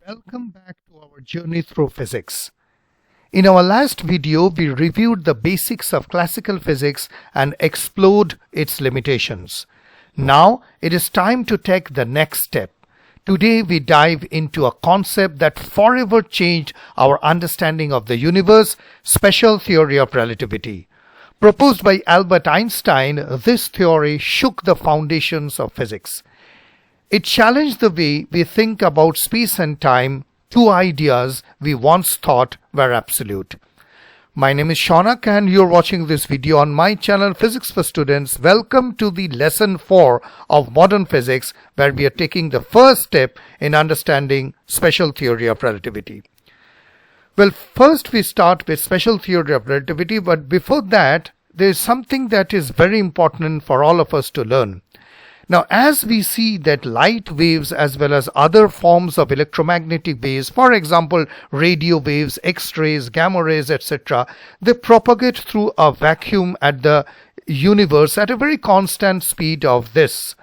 Welcome back to our journey through physics. In our last video, we reviewed the basics of classical physics and explored its limitations. Now, it is time to take the next step. Today, we dive into a concept that forever changed our understanding of the universe, special theory of relativity. Proposed by Albert Einstein, this theory shook the foundations of physics. It challenged the way we think about space and time, two ideas we once thought were absolute. My name is Shaunak and you're watching this video on my channel Physics for Students. Welcome to the lesson 4 of modern physics, where we are taking the first step in understanding special theory of relativity. Well, first we start with special theory of relativity, but before that, there is something that is very important for all of us to learn. Now, as we see that light waves as well as other forms of electromagnetic waves, for example, radio waves, X-rays, gamma rays, etc., they propagate through a vacuum at the universe at a very constant speed of this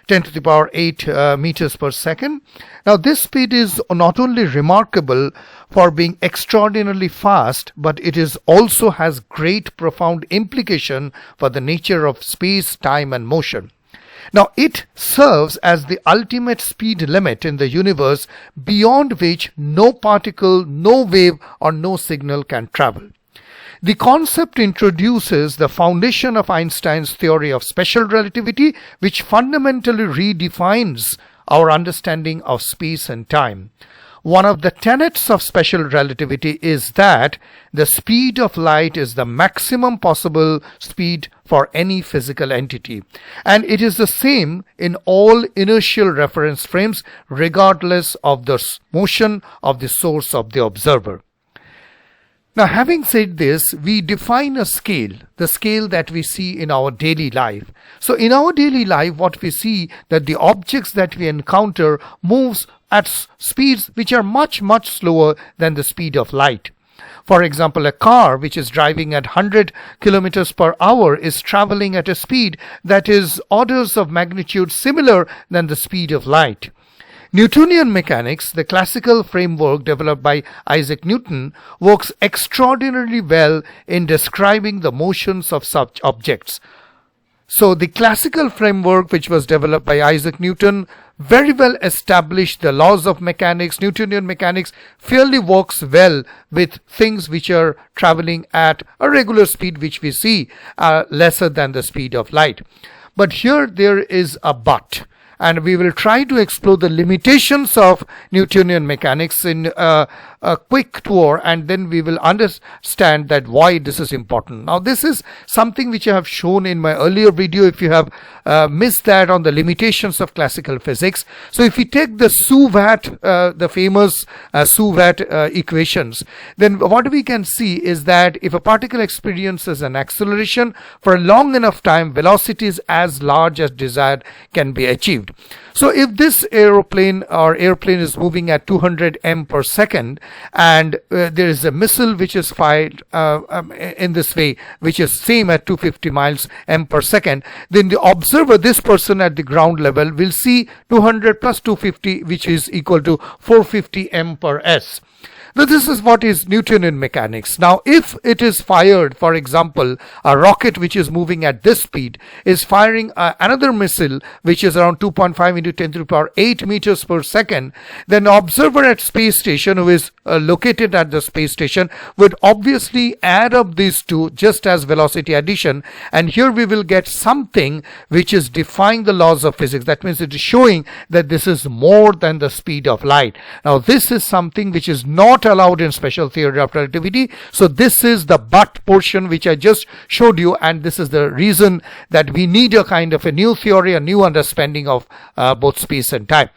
10 to the power 8 meters per second. Now, this speed is not only remarkable for being extraordinarily fast, but it is also has great profound implication for the nature of space, time and motion. Now, it serves as the ultimate speed limit in the universe, beyond which no particle, no wave or no signal can travel. The concept introduces the foundation of Einstein's theory of special relativity, which fundamentally redefines our understanding of space and time. One of the tenets of special relativity is that the speed of light is the maximum possible speed for any physical entity, and it is the same in all inertial reference frames regardless of the motion of the source of the observer. Now, having said this, we define a scale, the scale that we see in our daily life. So in our daily life, what we see that the objects that we encounter moves at speeds which are much slower than the speed of light. For example, a car which is driving at 100 kilometers per hour is traveling at a speed that is orders of magnitude similar than the speed of light. Newtonian mechanics, the classical framework developed by Isaac Newton, works extraordinarily well in describing the motions of such objects. So the classical framework, which was developed by Isaac Newton, very well established the laws of mechanics. Newtonian mechanics fairly works well with things which are traveling at a regular speed, which we see lesser than the speed of light. But here there is a but. And we will try to explore the limitations of Newtonian mechanics in a quick tour, and then we will understand that why this is important. Now, this is something which I have shown in my earlier video if you have missed that, on the limitations of classical physics. So if we take the Suvat, the famous Suvat equations, then what we can see is that if a particle experiences an acceleration for a long enough time, velocities as large as desired can be achieved. So if this airplane is moving at 200 m per second, and there is a missile which is fired in this way, which is same at 250 miles m per second, then the observer, this person at the ground level, will see 200 plus 250, which is equal to 450 m per s. Now, this is what is Newtonian mechanics. Now, if it is fired, for example, a rocket which is moving at this speed is firing another missile which is around 2.5 into 10 to the power 8 meters per second, then the observer at space station, who is located at the space station, would obviously add up these two just as velocity addition, and here we will get something which is defying the laws of physics. That means it is showing that this is more than the speed of light. Now, this is something which is not allowed in special theory of relativity. So this is the but portion which I just showed you, and this is the reason that we need a kind of a new theory, a new understanding of both space and time.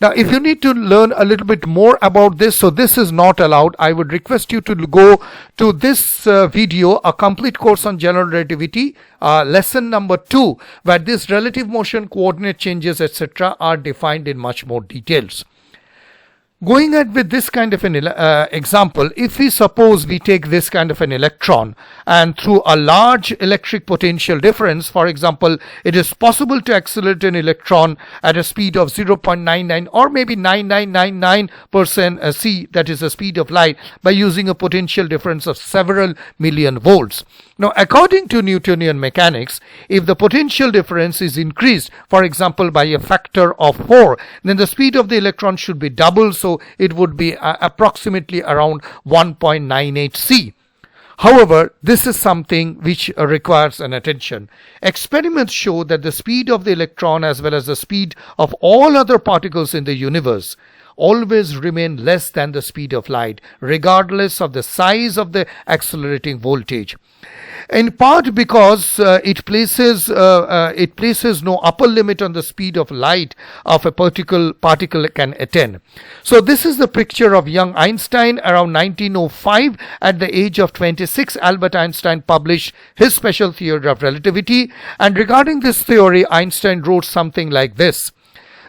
Now, if you need to learn a little bit more about this, so this is not allowed, I would request you to go to this video, a complete course on general relativity, lesson number 2, where this relative motion, coordinate changes, etc. are defined in much more details. Going ahead with this kind of an example, if we suppose we take this kind of an electron and through a large electric potential difference, for example, it is possible to accelerate an electron at a speed of 0.99 or maybe 9999% c, that is the speed of light, by using a potential difference of several million volts. Now, according to Newtonian mechanics, if the potential difference is increased, for example, by a factor of 4, then the speed of the electron should be double, so it would be approximately around 1.98 c. However, this is something which requires an attention. Experiments show that the speed of the electron as well as the speed of all other particles in the universe always remain less than the speed of light, regardless of the size of the accelerating voltage. In part because it places no upper limit on the speed of light of a particle can attain. So this is the picture of young Einstein around 1905. At the age of 26, Albert Einstein published his special theory of relativity, and regarding this theory, Einstein wrote something like this: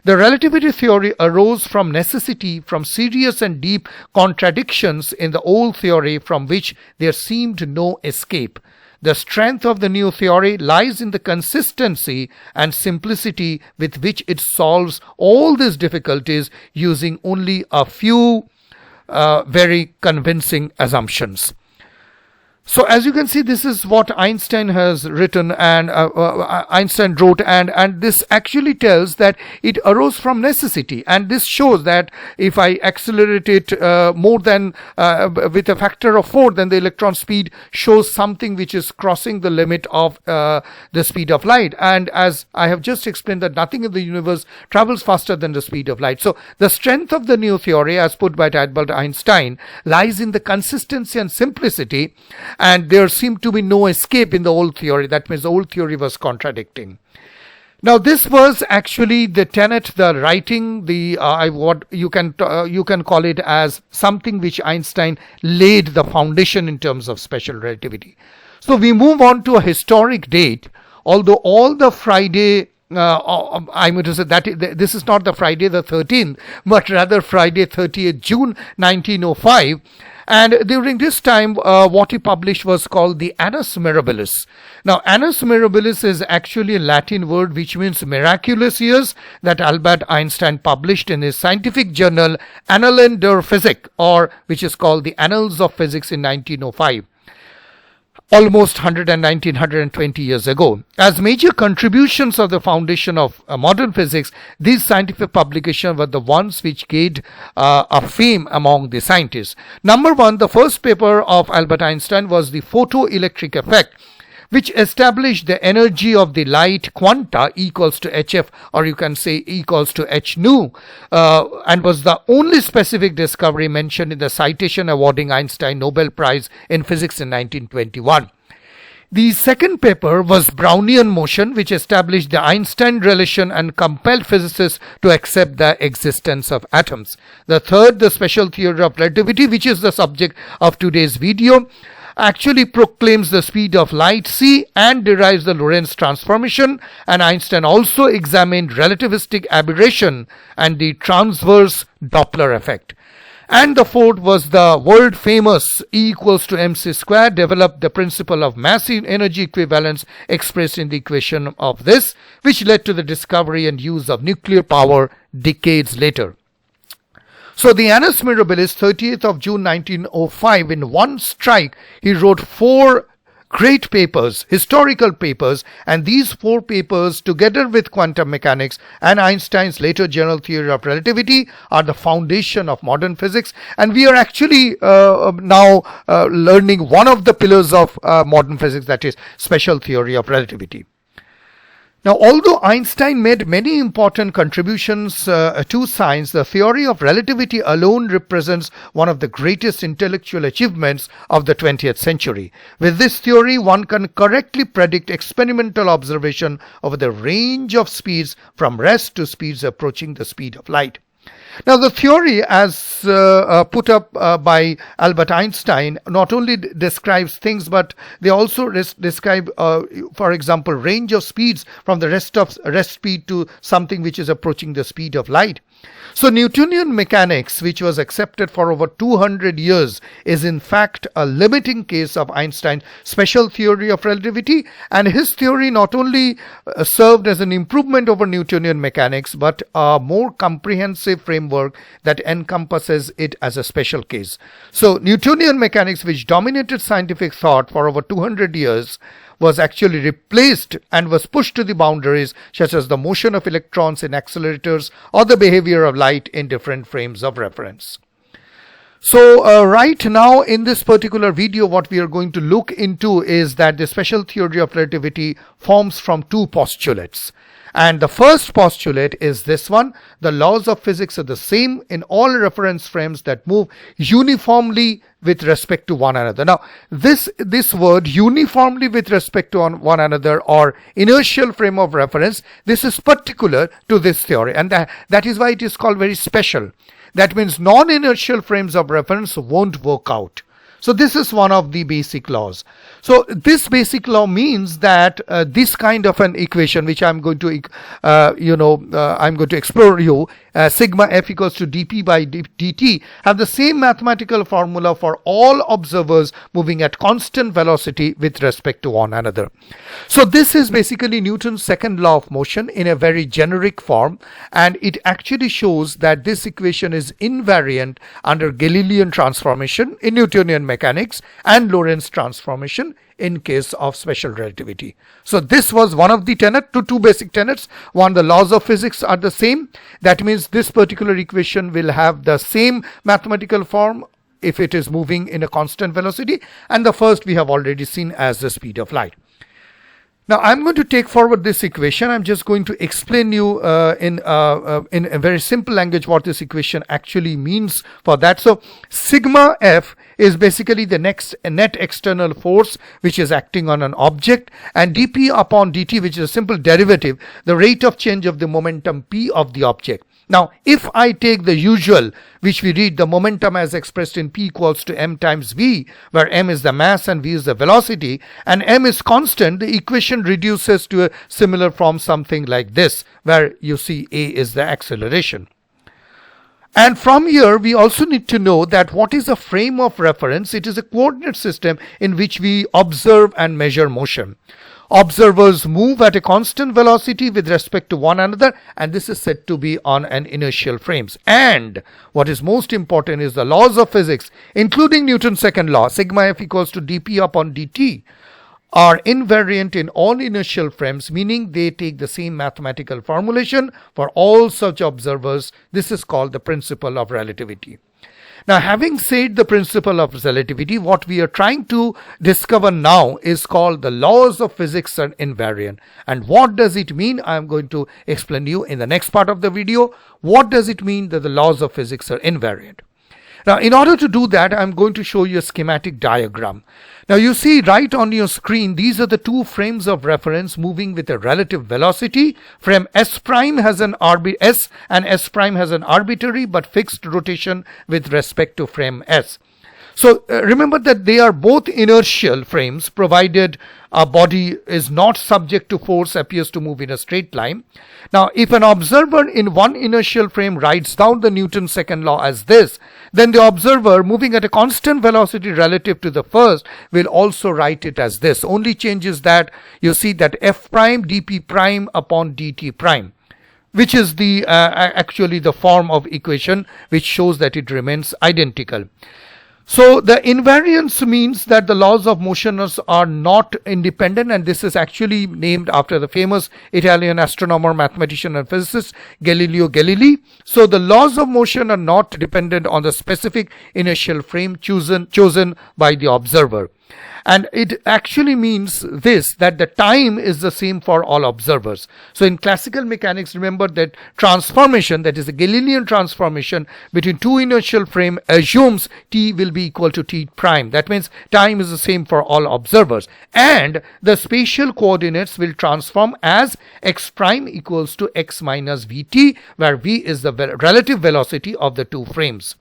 "The relativity theory arose from necessity, from serious and deep contradictions in the old theory from which there seemed no escape. The strength of the new theory lies in the consistency and simplicity with which it solves all these difficulties using only a few very convincing assumptions." So as you can see, this is what Einstein has written, and Einstein wrote, and this actually tells that it arose from necessity, and this shows that if I accelerate it more than with a factor of 4, then the electron speed shows something which is crossing the limit of the speed of light. And as I have just explained, that nothing in the universe travels faster than the speed of light. So the strength of the new theory, as put by Albert Einstein, lies in the consistency and simplicity, and there seemed to be no escape in the old theory. That means the old theory was contradicting. Now, this was actually the tenet, the writing, the what you can call it as something which Einstein laid the foundation in terms of special relativity. So we move on to a historic date. Although all the Friday, I'm going to say that this is not the Friday the 13th, but rather Friday 30th June 1905. And during this time, what he published was called the Annus Mirabilis. Now, Annus Mirabilis is actually a Latin word which means miraculous years, that Albert Einstein published in his scientific journal Annalen der Physik, or which is called the Annals of Physics, in 1905. Almost 120 years ago. As major contributions of the foundation of modern physics, these scientific publications were the ones which gained a fame among the scientists. Number one, the first paper of Albert Einstein was the photoelectric effect, which established the energy of the light quanta equals to hf, or you can say equals to h nu, and was the only specific discovery mentioned in the citation awarding Einstein Nobel Prize in Physics in 1921. The second paper was Brownian motion, which established the Einstein relation and compelled physicists to accept the existence of atoms. The third, the special theory of relativity, which is the subject of today's video, actually proclaims the speed of light c and derives the Lorentz transformation, and Einstein also examined relativistic aberration and the transverse Doppler effect. And the fourth was the world famous E equals to mc squared, developed the principle of mass energy equivalence expressed in the equation of this, which led to the discovery and use of nuclear power decades later. So the Annus Mirabilis, 30th of June 1905, in one strike, he wrote 4 great papers, historical papers, and these 4 papers, together with quantum mechanics and Einstein's later general theory of relativity, are the foundation of modern physics. And we are actually now learning one of the pillars of modern physics, that is special theory of relativity. Now, although Einstein made many important contributions to science, the theory of relativity alone represents one of the greatest intellectual achievements of the 20th century. With this theory, one can correctly predict experimental observation over the range of speeds from rest to speeds approaching the speed of light. Now, the theory, as put up by Albert Einstein, not only describes things, but they also describe, for example, range of speeds from the rest speed to something which is approaching the speed of light. So Newtonian mechanics, which was accepted for over 200 years, is in fact a limiting case of Einstein's special theory of relativity, and his theory not only served as an improvement over Newtonian mechanics, but a more comprehensive framework that encompasses it as a special case. So Newtonian mechanics, which dominated scientific thought for over 200 years, was actually replaced and was pushed to the boundaries, such as the motion of electrons in accelerators or the behavior of light in different frames of reference. So right now in this particular video, what we are going to look into is that the special theory of relativity forms from two postulates. And the first postulate is this one: the laws of physics are the same in all reference frames that move uniformly with respect to one another. Now, this word uniformly with respect to one another, or inertial frame of reference, this is particular to this theory, and that is why it is called very special. That means non-inertial frames of reference won't work out. So this is one of the basic laws. So this basic law means that this kind of an equation, which I'm going to, I'm going to explore you, sigma f equals to dp by dt, have the same mathematical formula for all observers moving at constant velocity with respect to one another. So this is basically Newton's second law of motion in a very generic form, and it actually shows that this equation is invariant under Galilean transformation in Newtonian mechanics and Lorentz transformation in case of special relativity. So this was one of the two basic tenets. One, the laws of physics are the same. That means this particular equation will have the same mathematical form if it is moving in a constant velocity, and the first we have already seen as the speed of light. Now I'm going to take forward this equation. I'm just going to explain you in a very simple language what this equation actually means for that. So sigma f is basically the net external force which is acting on an object, and dp upon dt, which is a simple derivative, the rate of change of the momentum p of the object. Now, if I take the usual, which we read the momentum as expressed in p equals to m times v, where m is the mass and v is the velocity, and m is constant, the equation reduces to a similar form, something like this, where you see a is the acceleration. And from here, we also need to know that what is a frame of reference? It is a coordinate system in which we observe and measure motion. Observers move at a constant velocity with respect to one another, and this is said to be on an inertial frames. And what is most important is the laws of physics, including Newton's second law, sigma f equals to dp upon dt, are invariant in all inertial frames, meaning they take the same mathematical formulation for all such observers. This is called the principle of relativity. Now, having said the principle of relativity, what we are trying to discover now is called the laws of physics are invariant. And what does it mean? I am going to explain you in the next part of the video. What does it mean that the laws of physics are invariant? Now, in order to do that, I'm going to show you a schematic diagram. Now, you see right on your screen, these are the two frames of reference moving with a relative velocity. Frame S prime has an S and S prime has an arbitrary but fixed rotation with respect to frame S. So remember that they are both inertial frames, provided a body is not subject to force, appears to move in a straight line. Now, if an observer in one inertial frame writes down the Newton's second law as this, then the observer moving at a constant velocity relative to the first will also write it as this. Only changes that you see that f prime dp prime upon dt prime, which is the actually the form of equation which shows that it remains identical. So the invariance means that the laws of motion are not independent, and this is actually named after the famous Italian astronomer, mathematician and physicist Galileo Galilei. So the laws of motion are not dependent on the specific inertial frame chosen by the observer. And it actually means this, that the time is the same for all observers. So in classical mechanics, remember that transformation, that is a Galilean transformation between two inertial frame, assumes t will be equal to t prime. That means time is the same for all observers. And the spatial coordinates will transform as x prime equals to x minus vt, where v is the relative velocity of the two frames.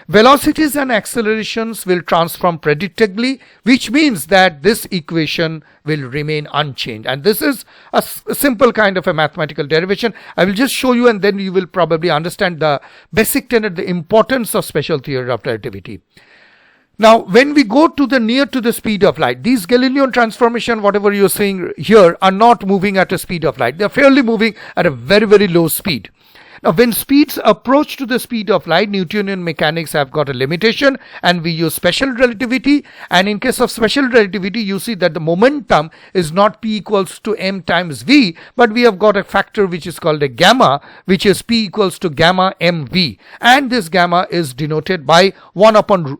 Velocities and accelerations will transform predictably, which means that this equation will remain unchanged. And this is a simple kind of a mathematical derivation. I will just show you, and then you will probably understand the basic tenet, the importance of special theory of relativity. Now, when we go to the near to the speed of light, these Galilean transformation, whatever you're seeing here, are not moving at a speed of light. They're fairly moving at a very, very low speed. Now, when speeds approach to the speed of light, Newtonian mechanics have got a limitation, and we use special relativity. And in case of special relativity, you see that the momentum is not P equals to m times v, but we have got a factor which is called a gamma, which is P equals to gamma mv. And this gamma is denoted by 1 upon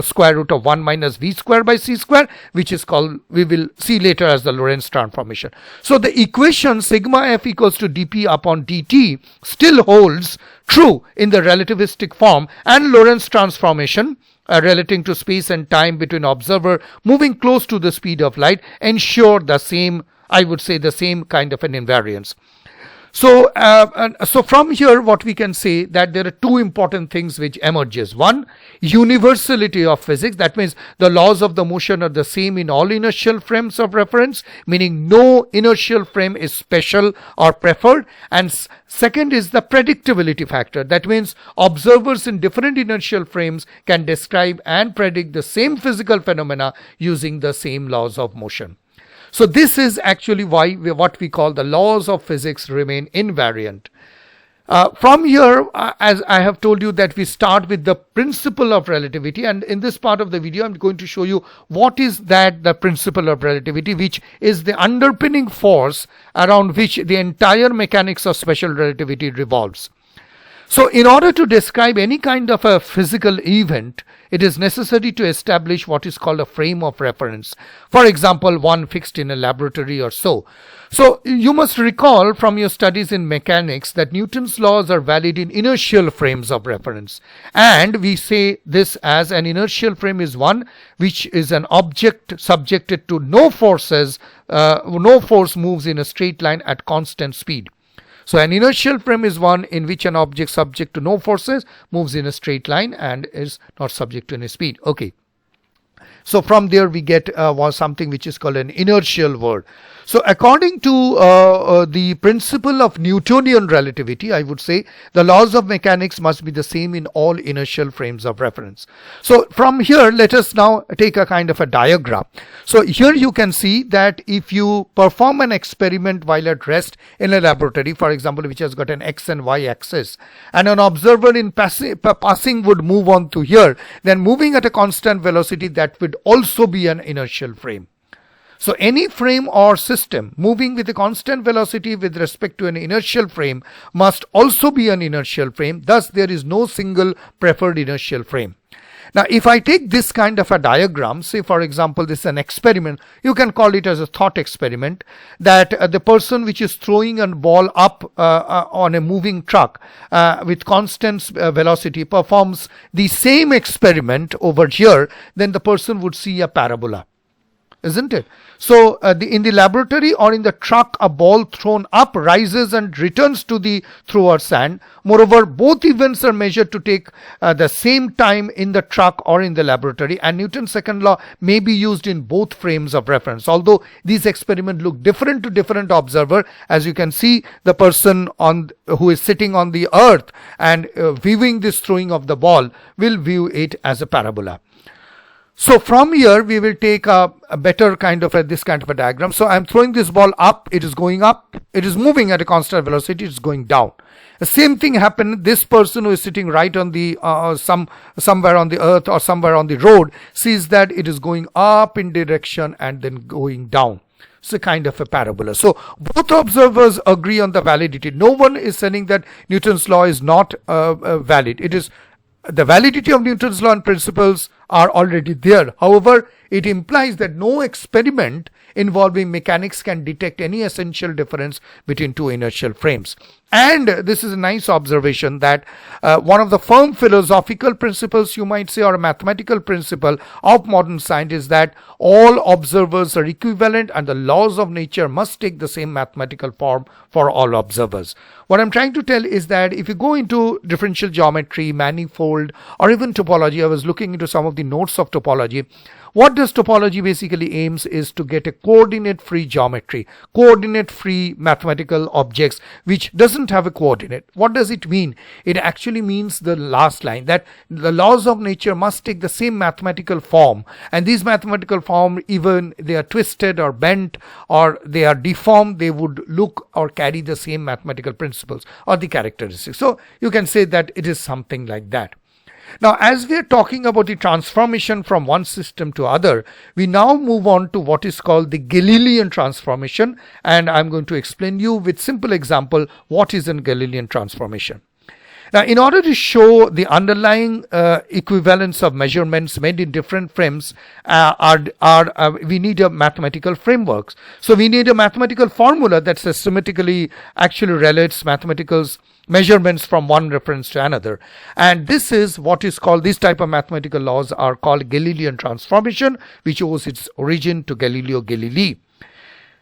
square root of 1 minus v square by c square, which is called, we will see later, as the Lorentz transformation. So the equation sigma f equals to dp upon dt still holds true in the relativistic form, and Lorentz transformation relating to space and time between observer moving close to the speed of light ensure the same, I would say, the same kind of an invariance. So, so from here what we can say that there are two important things which emerges. One, universality of physics. That means the laws of the motion are the same in all inertial frames of reference, meaning no inertial frame is special or preferred. And second is the predictability factor. That means observers in different inertial frames can describe and predict the same physical phenomena using the same laws of motion. So this is actually why what we call the laws of physics remain invariant. From here, as I have told you, that we start with the principle of relativity, and in this part of the video I'm going to show you what is that the principle of relativity, which is the underpinning force around which the entire mechanics of special relativity revolves. So in order to describe any kind of a physical event, it is necessary to establish what is called a frame of reference. For example, one fixed in a laboratory or so. So you must recall from your studies in mechanics that Newton's laws are valid in inertial frames of reference. And we say this as an inertial frame is one which is an object subjected to no forces, no force moves in a straight line at constant speed. So an inertial frame is one in which an object subject to no forces moves in a straight line and is not subject to any speed. Okay. So from there we get something which is called an inertial world. So according to the principle of Newtonian relativity, I would say the laws of mechanics must be the same in all inertial frames of reference. So from here, let us now take a kind of a diagram. So here you can see that if you perform an experiment while at rest in a laboratory, for example, which has got an x and y axis, and an observer in passing would move on to here, then moving at a constant velocity, that would also be an inertial frame. So any frame or system moving with a constant velocity with respect to an inertial frame must also be an inertial frame. Thus, there is no single preferred inertial frame. Now, if I take this kind of a diagram, say for example, this is an experiment, you can call it as a thought experiment, that the person which is throwing a ball up on a moving truck with constant velocity performs the same experiment over here, then the person would see a parabola. Isn't it? So in the laboratory or in the truck, a ball thrown up rises and returns to the thrower's hand. Moreover, both events are measured to take the same time in the truck or in the laboratory, and Newton's second law may be used in both frames of reference. Although these experiments look different to different observer, as you can see, the person who is sitting on the earth and viewing this throwing of the ball will view it as a parabola. So from here we will take a better kind of this kind of a diagram. So I'm throwing this ball up, it is going up, it is moving at a constant velocity, it is going down. The same thing happened. This person who is sitting right on the somewhere on the earth or somewhere on the road sees that it is going up in direction and then going down. It's a kind of a parabola. So both observers agree on the validity. No one is saying that Newton's law is not valid. It is the validity of Newton's law and principles are already there. However, it implies that no experiment involving mechanics can detect any essential difference between two inertial frames. And this is a nice observation that one of the firm philosophical principles, you might say, or a mathematical principle of modern science is that all observers are equivalent and the laws of nature must take the same mathematical form for all observers. What I'm trying to tell is that if you go into differential geometry, manifold, or even topology, I was looking into some of the notes of topology. What does topology basically aims is to get a coordinate-free geometry, coordinate-free mathematical objects which doesn't have a coordinate. What does it mean? It actually means the last line, that the laws of nature must take the same mathematical form, and these mathematical form, even they are twisted or bent or they are deformed, they would look or carry the same mathematical principles or the characteristics. So you can say that it is something like that. Now, as we are talking about the transformation from one system to other, we now move on to what is called the Galilean transformation, and I'm going to explain you with simple example what is a Galilean transformation. Now, in order to show the underlying equivalence of measurements made in different frames, we need a mathematical frameworks. So we need a mathematical formula that systematically actually relates mathematical measurements from one reference to another. And this is what is called, these type of mathematical laws are called Galilean transformation, which owes its origin to Galileo Galilei.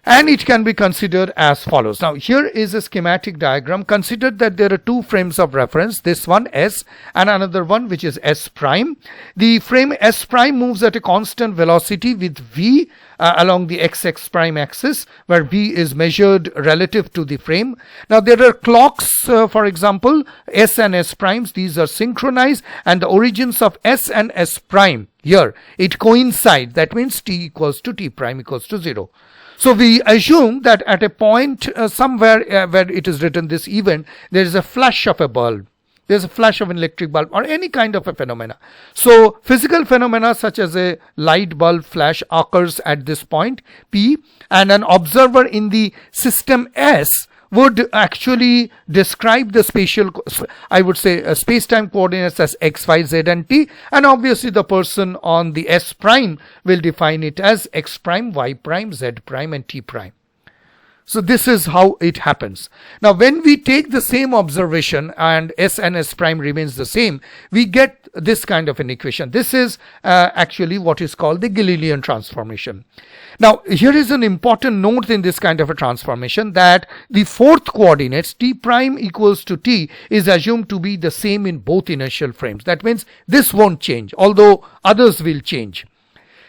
And it can be considered as follows. Now, here is a schematic diagram. Consider that there are two frames of reference, this one S and another one which is S prime. The frame S prime moves at a constant velocity with V along the XX prime axis, where V is measured relative to the frame. Now, there are clocks, for example, S and S primes. These are synchronized, and the origins of S and S prime here, it coincides. That means T equals to T prime equals to 0. So we assume that at a point somewhere where it is written this event, there is a flash of a bulb. There is a flash of an electric bulb or any kind of a phenomena. So physical phenomena such as a light bulb flash occurs at this point P, and an observer in the system S would actually describe the spatial, I would say, space-time coordinates as x, y, z and t, and obviously the person on the S prime will define it as x prime, y prime, z prime and t prime. So this is how it happens. Now, when we take the same observation and S and S prime remains the same, we get this kind of an equation. This is actually what is called the Galilean transformation. Now, here is an important note in this kind of a transformation, that the fourth coordinates T prime equals to T is assumed to be the same in both inertial frames. That means this won't change, although others will change.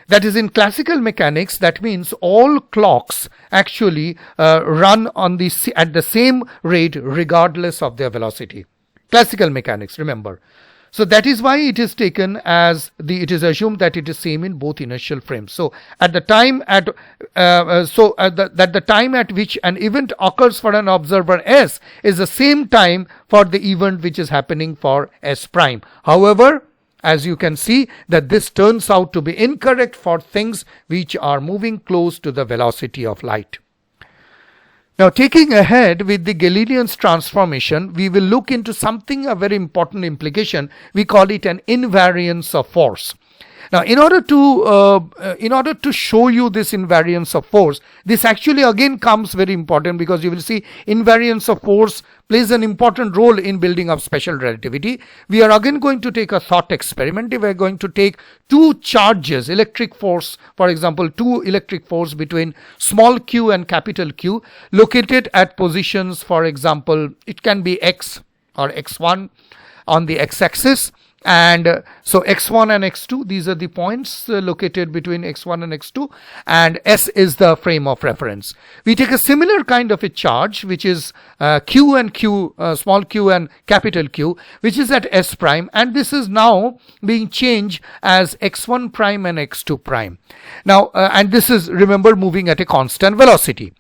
That is, in classical mechanics, that means all clocks actually run on at the same rate regardless of their velocity. Classical mechanics, remember. So that is why it is taken as it is assumed that it is same in both inertial frames. So at the time the time at which an event occurs for an observer S is the same time for the event which is happening for S prime. However, as you can see that this turns out to be incorrect for things which are moving close to the velocity of light. Now, taking ahead with the Galilean's transformation, we will look into something, a very important implication. We call it an invariance of force. Now, in order to show you this invariance of force, this actually again comes very important, because you will see invariance of force plays an important role in building up special relativity. We are again going to take a thought experiment. We are going to take two charges, electric force, for example, two electric force between small q and capital Q, located at positions, for example, it can be x or x1 on the x-axis. And so x1 and x2, these are the points located between x1 and x2, and S is the frame of reference. We take a similar kind of a charge, which is q and q, small q and capital Q, which is at S prime, and this is now being changed as x1 prime and x2 prime. Now, and this is, remember, moving at a constant velocity.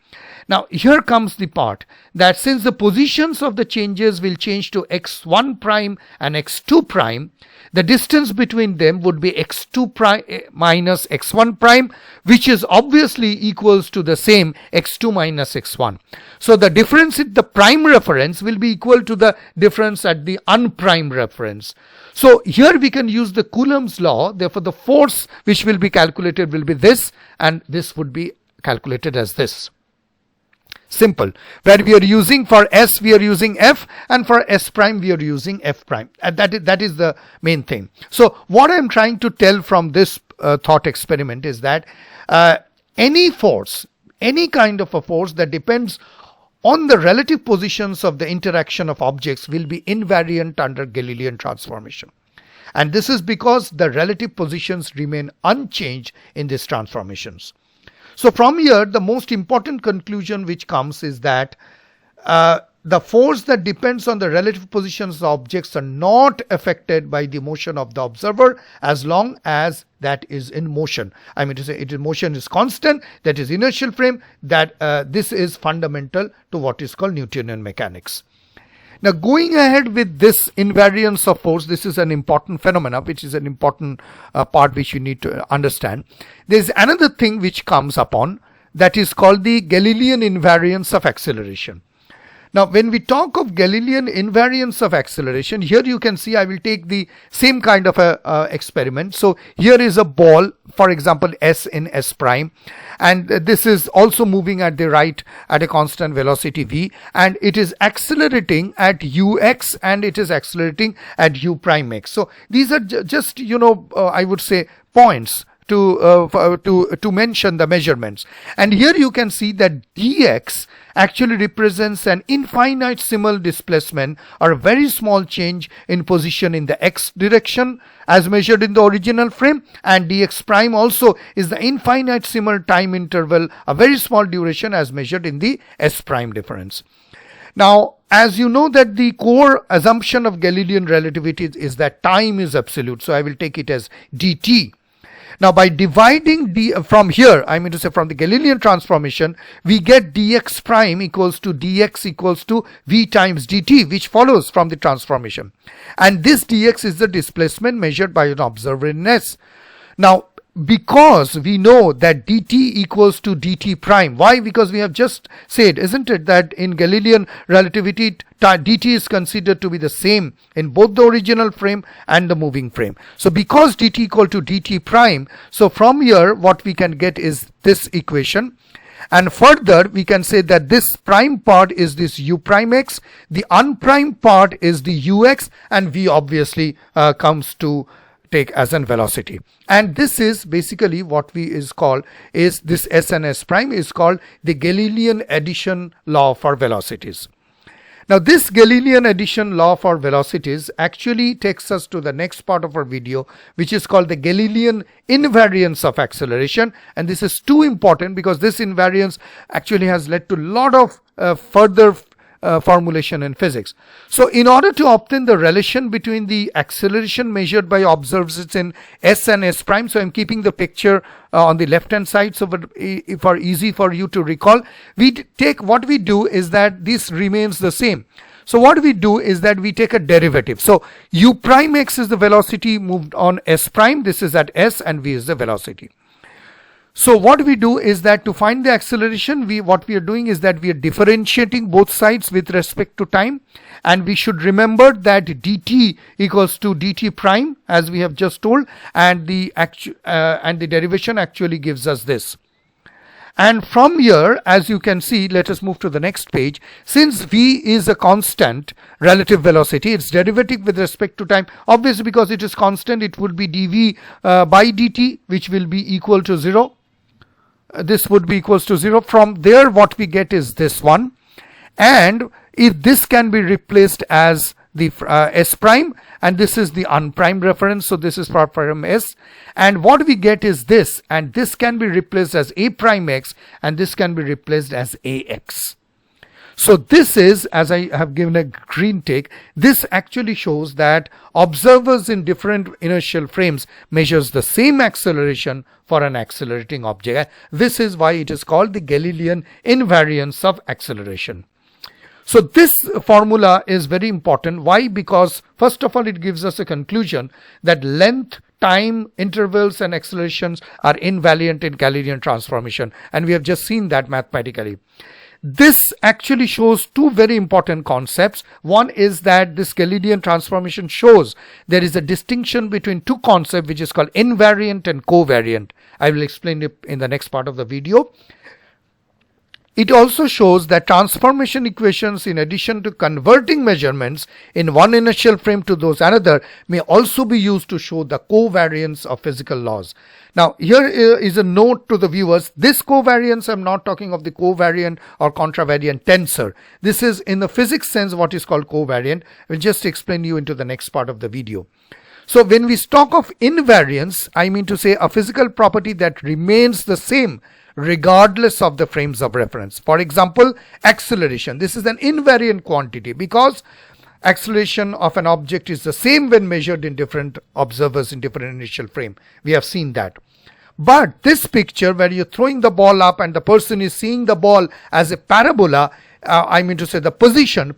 Now here comes the part that since the positions of the changes will change to x1 prime and x2 prime, the distance between them would be x2 prime minus x1 prime, which is obviously equals to the same x2 minus x1. So the difference at the prime reference will be equal to the difference at the unprime reference. So here we can use the Coulomb's law. Therefore the force which will be calculated will be this, and this would be calculated as this. Simple. Where we are using for S, we are using F, and for S prime, we are using F prime. And that is the main thing. So what I'm trying to tell from this thought experiment is that any force, any kind of a force that depends on the relative positions of the interaction of objects will be invariant under Galilean transformation. And this is because the relative positions remain unchanged in these transformations. So from here, the most important conclusion which comes is that the force that depends on the relative positions of objects are not affected by the motion of the observer as long as that is in motion. I mean to say, motion is constant, that is inertial frame, that this is fundamental to what is called Newtonian mechanics. Now going ahead with this invariance of force, this is an important phenomenon, which is an important part which you need to understand. There is another thing which comes upon, that is called the Galilean invariance of acceleration. Now when we talk of Galilean invariance of acceleration, here you can see I will take the same kind of a experiment. So here is a ball, for example S in S prime, and this is also moving at the right at a constant velocity v, and it is accelerating at ux and it is accelerating at u prime x. So these are just I would say points to mention the measurements. And here you can see that dx actually represents an infinitesimal displacement or a very small change in position in the x direction as measured in the original frame, and dx prime also is the infinitesimal time interval, a very small duration as measured in the s prime difference. Now as you know that the core assumption of Galilean relativity is that time is absolute, so I will take it as dt. Now by dividing from here, I mean to say from the Galilean transformation, we get dx prime equals to dx equals to v times dt, which follows from the transformation. And this dx is the displacement measured by an observer in S. Now because we know that dt equals to dt prime. Why? Because we have just said, isn't it, that in Galilean relativity dt is considered to be the same in both the original frame and the moving frame. So because dt equal to dt prime, so from here what we can get is this equation. And further we can say that this prime part is this u prime x, the unprime part is the ux, and v obviously comes to take as an velocity. And this is basically what we is called is this S and S prime is called the Galilean addition law for velocities. Now this Galilean addition law for velocities actually takes us to the next part of our video, which is called the Galilean invariance of acceleration. And this is too important because this invariance actually has led to a lot of further formulation in physics. So in order to obtain the relation between the acceleration measured by observers in S and S prime, so I'm keeping the picture on the left hand side so for easy for you to recall, what we do is that this remains the same. So what we do is that we take a derivative. So u prime x is the velocity moved on S prime, this is at S, and v is the velocity. So what we do is that to find the acceleration, what we are doing is that we are differentiating both sides with respect to time, and we should remember that dt equals to dt prime as we have just told, and the derivation actually gives us this. And from here, as you can see, let us move to the next page. Since v is a constant relative velocity, its derivative with respect to time, obviously because it is constant, it would be dv by dt, which will be equal to 0. This would be equals to 0. From there what we get is this one, and if this can be replaced as the S prime, and this is the unprime reference, so this is from S, and what we get is this, and this can be replaced as A prime x, and this can be replaced as AX. So this is, as I have given a green tick, this actually shows that observers in different inertial frames measures the same acceleration for an accelerating object. This is why it is called the Galilean invariance of acceleration. So this formula is very important. Why? Because first of all, it gives us a conclusion that length, time, intervals and accelerations are invariant in Galilean transformation, and we have just seen that mathematically. This actually shows two very important concepts. One is that this Galilean transformation shows there is a distinction between two concepts which is called invariant and covariant. I will explain it in the next part of the video. It also shows that transformation equations, in addition to converting measurements in one inertial frame to those another, may also be used to show the covariance of physical laws. Now, here is a note to the viewers. This covariance, I'm not talking of the covariant or contravariant tensor. This is in the physics sense what is called covariant. We'll just explain you into the next part of the video. So when we talk of invariance, I mean to say a physical property that remains the same regardless of the frames of reference. For example, acceleration. This is an invariant quantity because acceleration of an object is the same when measured in different observers in different initial frame. We have seen that. But this picture where you're throwing the ball up and the person is seeing the ball as a parabola, I mean to say the position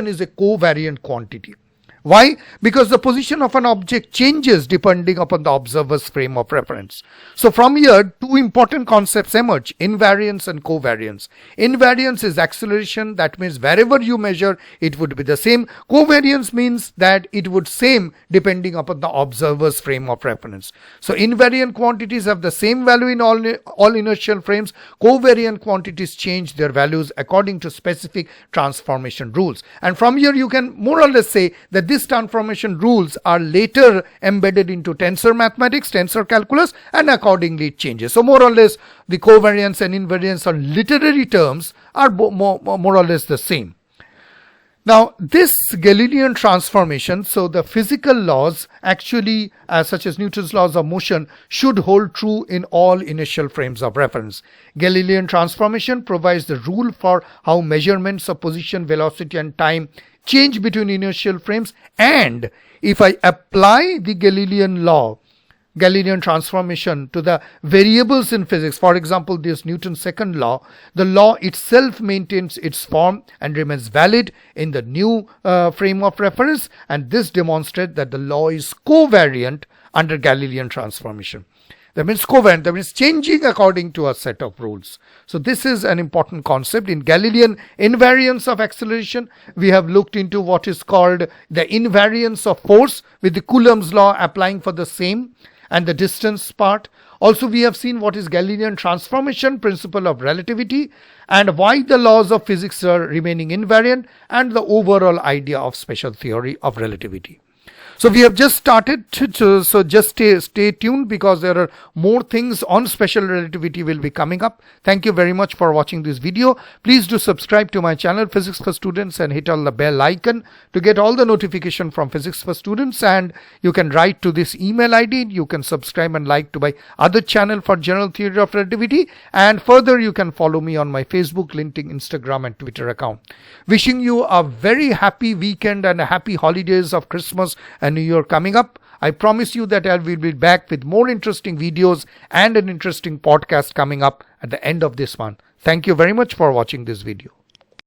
is a covariant quantity. Why? Because the position of an object changes depending upon the observer's frame of reference. So from here, two important concepts emerge, invariance and covariance. Invariance is acceleration. That means wherever you measure, it would be the same. Covariance means that it would same depending upon the observer's frame of reference. So invariant quantities have the same value in all inertial frames. Covariant quantities change their values according to specific transformation rules. And from here, you can more or less say that these transformation rules are later embedded into tensor mathematics, tensor calculus, and accordingly it changes. So more or less the covariance and invariance are literary terms are more or less the same. Now this Galilean transformation, so the physical laws actually such as Newton's laws of motion should hold true in all initial frames of reference. Galilean transformation provides the rule for how measurements of position, velocity and time change between inertial frames, and if I apply the Galilean law, Galilean transformation to the variables in physics, for example this Newton's second law, the law itself maintains its form and remains valid in the new frame of reference, and this demonstrates that the law is covariant under Galilean transformation. That means covariant, that means changing according to a set of rules. So this is an important concept. In Galilean invariance of acceleration, we have looked into what is called the invariance of force with the Coulomb's law applying for the same and the distance part. Also, we have seen what is Galilean transformation, principle of relativity, and why the laws of physics are remaining invariant, and the overall idea of special theory of relativity. So we have just started, so just stay tuned because there are more things on special relativity will be coming up. Thank you very much for watching this video. Please do subscribe to my channel Physics for Students and hit on the bell icon to get all the notification from Physics for Students, and you can write to this email ID. You can subscribe and like to my other channel for general theory of relativity, and further you can follow me on my Facebook, LinkedIn, Instagram and Twitter account. Wishing you a very happy weekend and a happy holidays of Christmas and New Year coming up. I promise you that I will be back with more interesting videos and an interesting podcast coming up at the end of this month. Thank you very much for watching this video.